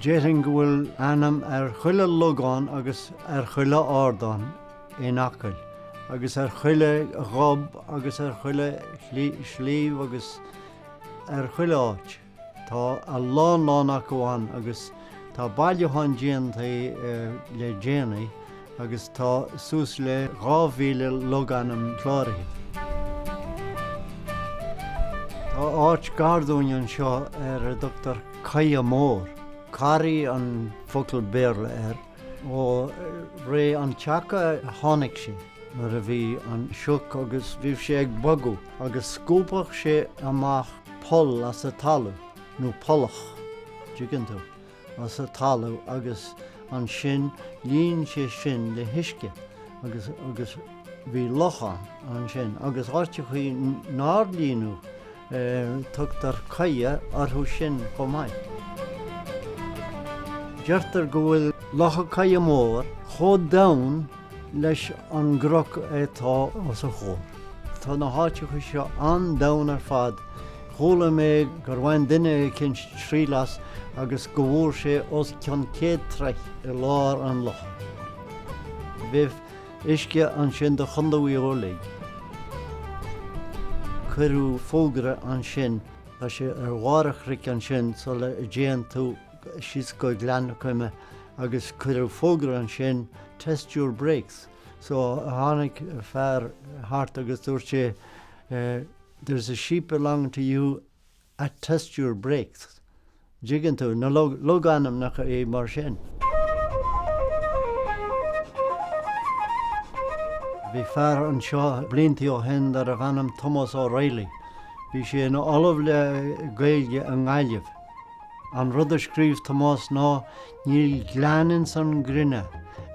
Déireann go bhfuil anam chuile logáin agus chuile ardán in acaill, agus chuile ghob agus chuile slíomh agus chuile áit. Tá a lán acuáin agus tá bailúchan déanta le déanaí agus tá sús le 2,000 Logainm chláirithe. Tá áit gardúin seo a Dr. Caia mór, carí an focail béarla ó ré an teacha tháinig sé mar a bhí an siúc agus bhíh sé ag bagú agus scúpach sé amach pol as a talú nó polach tuigeann tú as a talú agus an sin líonn sé sin le huisce agus bhí lochan an sin agus áirte chuí nádlíonú tugtar Caia orthú sin go Maigh. Deirtar go bhfuil locha Caia mór chomh domhan leis an groch atá as a chóir. Tá na háite chu seo an domhan ar fad, chola mé gur bhain duine cin trílas agus go bhfuair sé os ceann céad treich i lár an locha. Bhíh isce an sin de chundaí ólaigh. Cuirú fógra an sin tá sé ar mhárach ric an sin so le déan tú síos go Logainm agus cuirú fógra an sin test your brakes. So a tháinig fearr hart agus dúirt sé there's a sheep belonging to you at test your brakes. Jiggin tú na Logainm nach é mar sin. Bhí fearr an seo bliantí ó hen ar a bhanam Thomas O'Reilly. Bhí sé na olamh le Gaeilge an Gaiileh. An rud a scríomh Thomas ná níl gleanann san grinne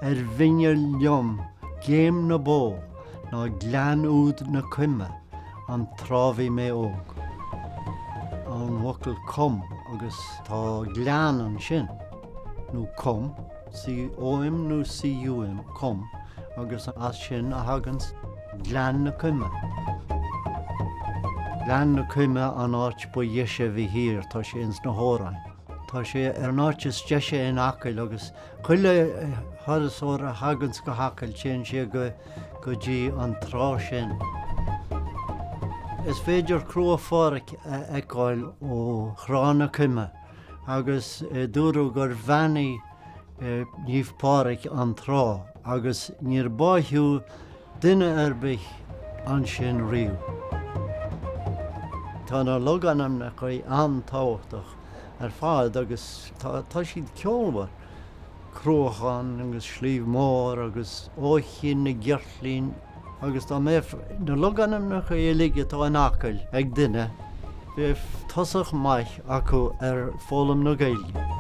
bhíne liom géim na bó ná glean úd na cuime an trábhí mé óg. An bhocail com agus tá glean an sin nó com, C-O-M nó C-U-M, com, agus as sin a hagans glean na cuime. Glean na cuime an áit bu dhéise bhí hir tá sé ins na hóráin. Tá sé ar náitis deise in acaill agus chuile thurasóir a hagans go hacaill sin sé go dtí an trá sin. Is féidir crua fáric eáil ó chrána cuime agus dúrú gur bheanaí níomhpáric an trá agus níor báithú duine arbich an sin riú. Tá na Logainm na chuí an táhachtach ar fád agus tá siad ceolmhar cruachan agus slíomh mór agus óchin na ggheartlín agus tá mé na Logainm na chu éige tá an acaill ag duine bhíh tosach Maigh acu ar fólam na Gaeilge.